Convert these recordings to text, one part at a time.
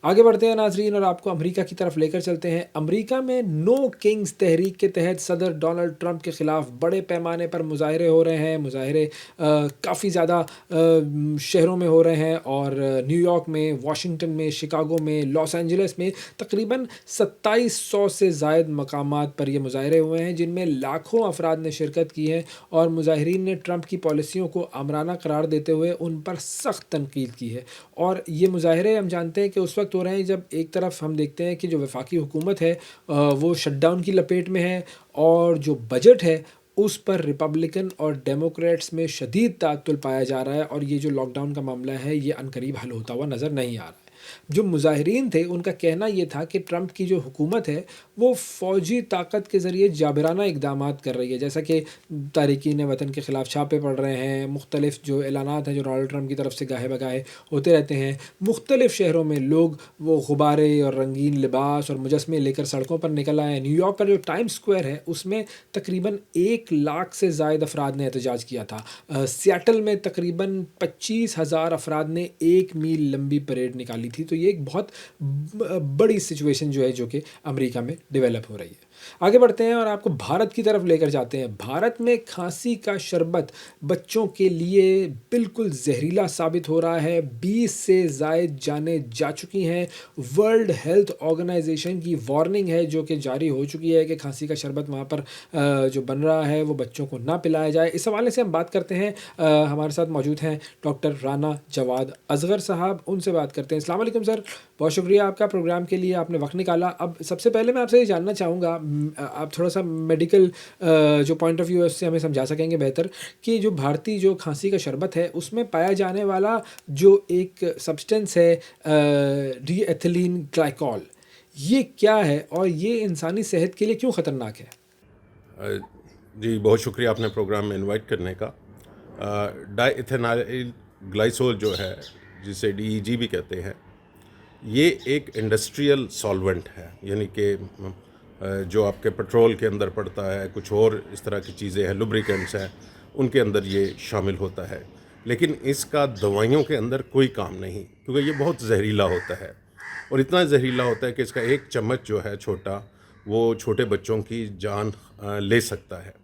आगे बढ़ते हैं नाजरीन और आपको अमेरिका की तरफ लेकर चलते हैं। अमेरिका में नो किंग्स तहरीक के तहत सदर डोनाल्ड ट्रंप के ख़िलाफ़ बड़े पैमाने पर मुजाहरे हो रहे हैं। मुजाहरे काफ़ी ज़्यादा शहरों में हो रहे हैं और न्यूयॉर्क में, वाशिंगटन में, शिकागो में, लॉस एंजलिस में तकरीबन 2700 से ज़ायद मकामात पर ये मुजाहरे हुए हैं, जिनमें लाखों अफराद ने शिरकत की है और मुजाहिरीन ने ट्रंप की पॉलिसियों को आमराना करार देते हुए उन पर सख्त तनकीद की है। और ये मुजाहरे हम जानते हैं कि उस वक्त हो रहे हैं जब एक तरफ हम देखते हैं कि जो वफाकी हुकूमत है वो शटडाउन की लपेट में है और जो बजट है उस पर रिपब्लिकन और डेमोक्रेट्स में शदीद तातुल पाया जा रहा है और ये जो लॉकडाउन का मामला है ये अनकरीब हल होता हुआ नज़र नहीं आ रहा है। जो मुजाहिरीन थे उनका कहना ये था कि ट्रंप की जो हुकूमत है वो फ़ौजी ताकत के ज़रिए जाबिराना इक़दामात कर रही है, जैसा कि तारिकीन वतन के ख़िलाफ़ छापे पड़ रहे हैं, मुख्तलिफ़ जो ऐलानात हैं जो डोनाल्ड ट्रंप की तरफ से गाहे बगाहे होते रहते हैं। मुख्तलिफ़ शहरों में लोग वो गुब्बारे और रंगीन लिबास और मुजस्मे लेकर सड़कों पर निकल आए हैं। न्यूयॉर्क का जो टाइम स्क्वायर है उसमें तकरीबन 1 लाख से ज़ायद अफराद ने एहतजाज किया था। सियाटल में तकरीबन 25,000 अफराद ने 1 मील लंबी परेड निकाली थी। तो ये एक बहुत बड़ी सिचुएशन जो है जो कि अमेरिका में डेवलप हो रही है। आगे बढ़ते हैं और आपको भारत की तरफ लेकर जाते हैं। भारत में खांसी का शरबत बच्चों के लिए बिल्कुल जहरीला साबित हो रहा है। 20 से ज़ायद जानें जा चुकी हैं। वर्ल्ड हेल्थ ऑर्गेनाइजेशन की वार्निंग है जो कि जारी हो चुकी है कि खांसी का शरबत वहाँ पर जो बन रहा है वो बच्चों को ना पिलाया जाए। इस हवाले से हम बात करते हैं। हमारे साथ मौजूद हैं डॉक्टर राना जवाद असगर साहब, उनसे बात करते हैं। अस्सलाम वालेकुम सर, बहुत शुक्रिया आपका प्रोग्राम के लिए, आपने वक्त निकाला। अब सबसे पहले मैं आपसे ये जानना चाहूँगा, आप थोड़ा सा मेडिकल जो पॉइंट ऑफ व्यू है उससे हमें समझा सकेंगे बेहतर कि जो भारतीय जो खांसी का शरबत है उसमें पाया जाने वाला जो एक सब्सटेंस है डी एथिलीन ग्लाइकॉल, ये क्या है और ये इंसानी सेहत के लिए क्यों ख़तरनाक है? जी बहुत शुक्रिया आपने प्रोग्राम में इनवाइट करने का। डाइथेनाइल ग्लाइसोल जो है, जिसे डीईजी भी कहते हैं, ये एक इंडस्ट्रियल सॉल्वेंट है, यानी कि जो आपके पेट्रोल के अंदर पड़ता है, कुछ और इस तरह की चीज़ें हैं, लुब्रिकेंट्स हैं, उनके अंदर ये शामिल होता है। लेकिन इसका दवाइयों के अंदर कोई काम नहीं, क्योंकि ये बहुत जहरीला होता है और इतना जहरीला होता है कि इसका एक चम्मच जो है छोटा, वो छोटे बच्चों की जान ले सकता है।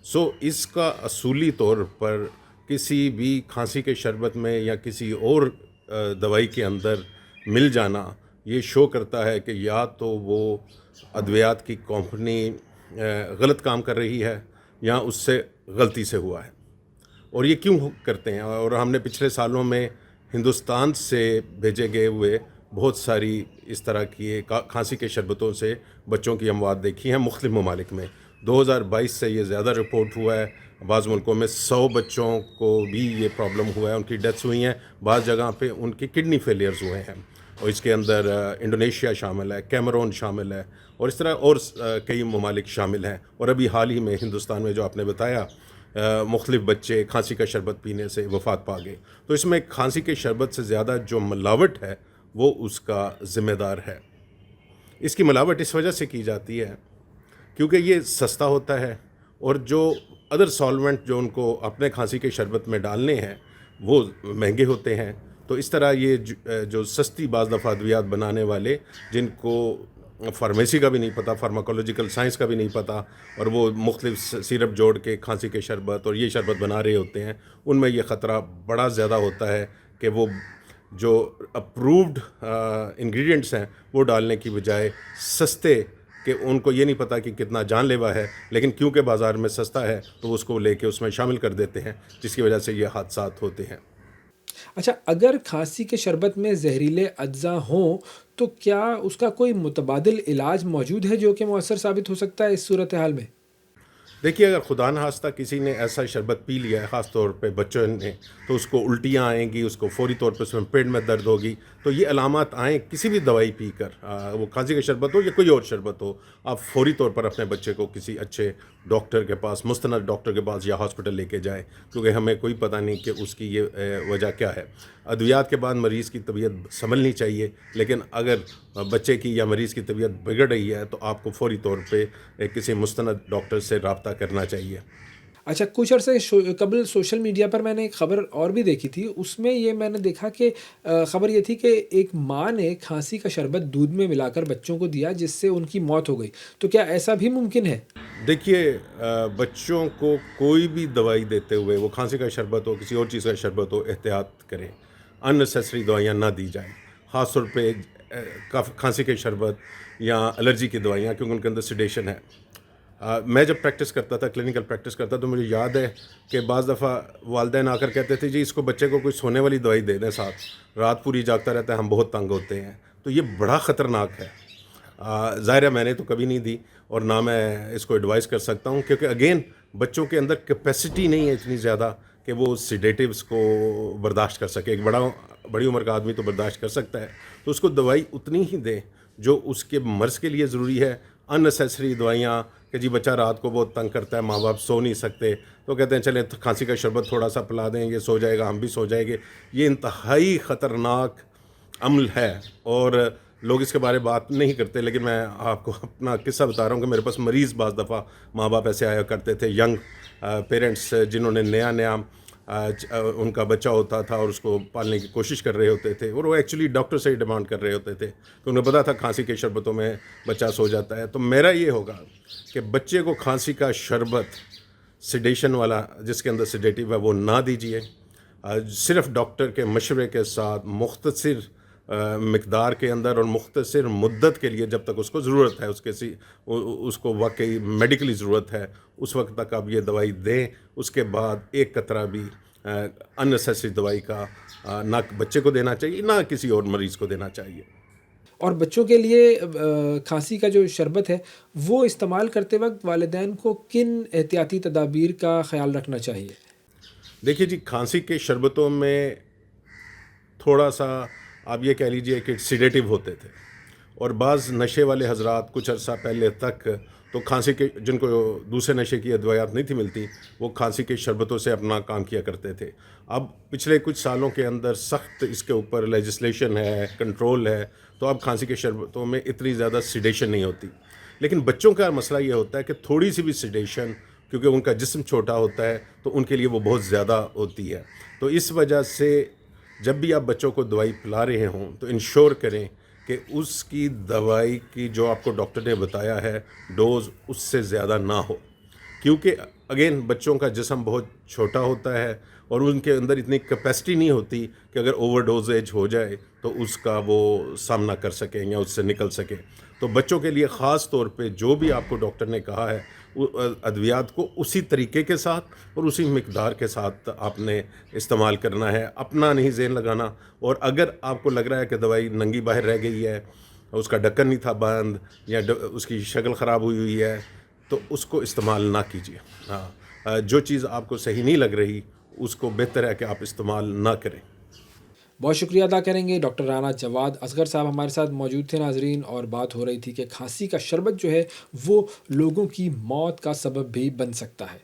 सो इसका असूली तौर पर किसी भी खांसी के शरबत में या किसी और दवाई के अंदर मिल जाना ये शो करता है कि या तो वो अद्वियात की कंपनी गलत काम कर रही है या उससे गलती से हुआ है। और ये क्यों करते हैं? और हमने पिछले सालों में हिंदुस्तान से भेजे गए हुए बहुत सारी इस तरह की खांसी के शरबतों से बच्चों की अमवात देखी हैं मुख्तलिफ ममालिक में। 2022 से ये ज़्यादा रिपोर्ट हुआ है। बाज़ मुल्कों में 100 बच्चों को भी ये प्रॉब्लम हुआ है, उनकी डेथ्स हुई हैं, बाज़ जगह पे उनके किडनी फेलियर्स हुए हैं। और इसके अंदर इंडोनेशिया शामिल है, कैमरून शामिल है और इस तरह और कई ममालिक शामिल हैं। और अभी हाल ही में हिंदुस्तान में जो आपने बताया, मुख्तलिफ बच्चे खांसी का शरबत पीने से वफ़ात पा गए। तो इसमें खांसी के शरबत से ज़्यादा जो मिलावट है वो उसका ज़िम्मेदार है। इसकी मिलावट इस वजह से की जाती है क्योंकि ये सस्ता होता है और जो अदर सॉल्वेंट जो उनको अपने खांसी के शरबत में डालने हैं वो महंगे होते हैं। तो इस तरह ये जो सस्ती बाज़ दफ़ा अद्वियात बनाने वाले, जिनको फार्मेसी का भी नहीं पता, फार्माकोलॉजिकल साइंस का भी नहीं पता, और वो मुख्तलिफ सिरप जोड़ के खांसी के शरबत और ये शरबत बना रहे होते हैं, उनमें ये ख़तरा बड़ा ज़्यादा होता है कि वो जो अप्रूव्ड इंग्रेडिएंट्स हैं वो डालने की बजाय सस्ते, कि उनको ये नहीं पता कि कितना जानलेवा है, लेकिन क्योंकि बाज़ार में सस्ता है तो उसको लेके उसमें शामिल कर देते हैं, जिसकी वजह से ये हादसात होते हैं। अच्छा, अगर खांसी के शरबत में जहरीले अज्जा हों तो क्या उसका कोई मुतबादिल इलाज मौजूद है जो कि मौसर साबित हो सकता है इस सूरत हाल में? देखिए, अगर खुदा न खास्ता किसी ने ऐसा शरबत पी लिया है, ख़ास तौर पे बच्चों ने, तो उसको उल्टियाँ आएँगी, उसको फ़ौरी तौर पे उसमें पेट में दर्द होगी। तो ये अलामत आएँ किसी भी दवाई पीकर, वो खांसी का शरबत हो या कोई और शरबत हो, आप फ़ौरी तौर पर अपने बच्चे को किसी अच्छे डॉक्टर के पास, मुस्तनद डॉक्टर के पास या हॉस्पिटल लेके जाएँ, क्योंकि हमें कोई पता नहीं कि उसकी ये वजह क्या है। अद्वियात के बाद मरीज़ की तबीयत संभलनी चाहिए, लेकिन अगर बच्चे की या मरीज़ की तबीयत बिगड़ रही है तो आपको फ़ौरी तौर पे किसी मुस्तनद डॉक्टर से रब्ता करना चाहिए। اچھا، کچھ عرصے قبل سوشل میڈیا پر میں نے ایک خبر اور بھی دیکھی تھی، اس میں یہ میں نے دیکھا کہ خبر یہ تھی کہ ایک ماں نے کھانسی کا شربت دودھ میں ملا کر بچوں کو دیا جس سے ان کی موت ہو گئی، تو کیا ایسا بھی ممکن ہے؟ دیکھیے، بچوں کو کوئی بھی دوائی دیتے ہوئے، وہ کھانسی کا شربت ہو، کسی اور چیز کا شربت ہو، احتیاط کریں، ان نیسیسری دوائیاں نہ دی جائیں، خاص طور پہ کھانسی کے شربت یا الرجی کی دوائیاں، کیونکہ ان کے اندر سیڈیشن ہے۔ میں جب پریکٹس کرتا تھا، کلینکل پریکٹس کرتا تو مجھے یاد ہے کہ بعض دفعہ والدین آ کر کہتے تھے جی اس کو بچے کو کوئی سونے والی دوائی دے دیں ساتھ، رات پوری جاگتا رہتا ہے، ہم بہت تنگ ہوتے ہیں، تو یہ بڑا خطرناک ہے۔ ظاہر ہے میں نے تو کبھی نہیں دی اور نہ میں اس کو ایڈوائز کر سکتا ہوں، کیونکہ اگین بچوں کے اندر کیپیسٹی نہیں ہے اتنی زیادہ کہ وہ سیڈیٹیوز کو برداشت کر سکے۔ ایک بڑی عمر کا آدمی تو برداشت کر سکتا ہے، تو اس کو دوائی اتنی ہی دیں جو اس کے مرض کے لیے ضروری ہے۔ ان نیسیسری دوائیاں کہ جی بچہ رات کو بہت تنگ کرتا ہے، ماں باپ سو نہیں سکتے تو کہتے ہیں چلیں کھانسی کا شربت تھوڑا سا پلا دیں، یہ سو جائے گا، ہم بھی سو جائیں گے، یہ انتہائی خطرناک عمل ہے اور لوگ اس کے بارے بات نہیں کرتے۔ لیکن میں آپ کو اپنا قصہ بتا رہا ہوں کہ میرے پاس مریض بعض دفعہ ماں باپ ایسے آیا کرتے تھے، ینگ پیرنٹس جنہوں نے نیا ان کا بچہ ہوتا تھا اور اس کو پالنے کی کوشش کر رہے ہوتے تھے، اور وہ ایکچولی ڈاکٹر سے ہی ڈیمانڈ کر رہے ہوتے تھے کہ انہیں پتا تھا کھانسی کے شربتوں میں بچہ سو جاتا ہے۔ تو میرا یہ ہوگا کہ بچے کو کھانسی کا شربت سیڈیشن والا جس کے اندر سیڈیٹیو ہے وہ نہ دیجیے، صرف ڈاکٹر کے مشورے کے ساتھ مختصر مقدار کے اندر اور مختصر مدت کے لیے، جب تک اس کو ضرورت ہے، اس کو واقعی میڈیکلی ضرورت ہے، اس وقت تک آپ یہ دوائی دیں۔ اس کے بعد ایک قطرہ بھی ان نیسیسری دوائی کا نہ بچے کو دینا چاہیے، نہ کسی اور مریض کو دینا چاہیے۔ اور بچوں کے لیے کھانسی کا جو شربت ہے وہ استعمال کرتے وقت والدین کو کن احتیاطی تدابیر کا خیال رکھنا چاہیے؟ دیکھیے جی، کھانسی کے شربتوں میں تھوڑا سا آپ یہ کہہ لیجئے کہ سیڈیٹیو ہوتے تھے، اور بعض نشے والے حضرات کچھ عرصہ پہلے تک تو کھانسی کے، جن کو دوسرے نشے کی ادویات نہیں تھی ملتی، وہ کھانسی کے شربتوں سے اپنا کام کیا کرتے تھے۔ اب پچھلے کچھ سالوں کے اندر سخت اس کے اوپر لیجسلیشن ہے، کنٹرول ہے، تو اب کھانسی کے شربتوں میں اتنی زیادہ سیڈیشن نہیں ہوتی۔ لیکن بچوں کا مسئلہ یہ ہوتا ہے کہ تھوڑی سی بھی سیڈیشن، کیونکہ ان کا جسم چھوٹا ہوتا ہے تو ان کے لیے وہ بہت زیادہ ہوتی ہے، تو اس وجہ سے جب بھی آپ بچوں کو دوائی پلا رہے ہوں تو انشور کریں کہ اس کی دوائی کی جو آپ کو ڈاکٹر نے بتایا ہے ڈوز اس سے زیادہ نہ ہو، کیونکہ اگین بچوں کا جسم بہت چھوٹا ہوتا ہے اور ان کے اندر اتنی کیپیسٹی نہیں ہوتی کہ اگر اوور ڈوزیج ہو جائے تو اس کا وہ سامنا کر سکیں یا اس سے نکل سکیں۔ تو بچوں کے لیے خاص طور پہ جو بھی آپ کو ڈاکٹر نے کہا ہے ادویات کو اسی طریقے کے ساتھ اور اسی مقدار کے ساتھ آپ نے استعمال کرنا ہے، اپنا نہیں ذہن لگانا۔ اور اگر آپ کو لگ رہا ہے کہ دوائی ننگی باہر رہ گئی ہے، اس کا ڈھکن نہیں تھا بند یا اس کی شکل خراب ہوئی ہے، تو اس کو استعمال نہ کیجیے۔ ہاں، جو چیز آپ کو صحیح نہیں لگ رہی اس کو بہتر ہے کہ آپ استعمال نہ کریں۔ بہت شکریہ ادا کریں گے ڈاکٹر رانا جواد اصغر صاحب ہمارے ساتھ موجود تھے ناظرین، اور بات ہو رہی تھی کہ کھانسی کا شربت جو ہے وہ لوگوں کی موت کا سبب بھی بن سکتا ہے۔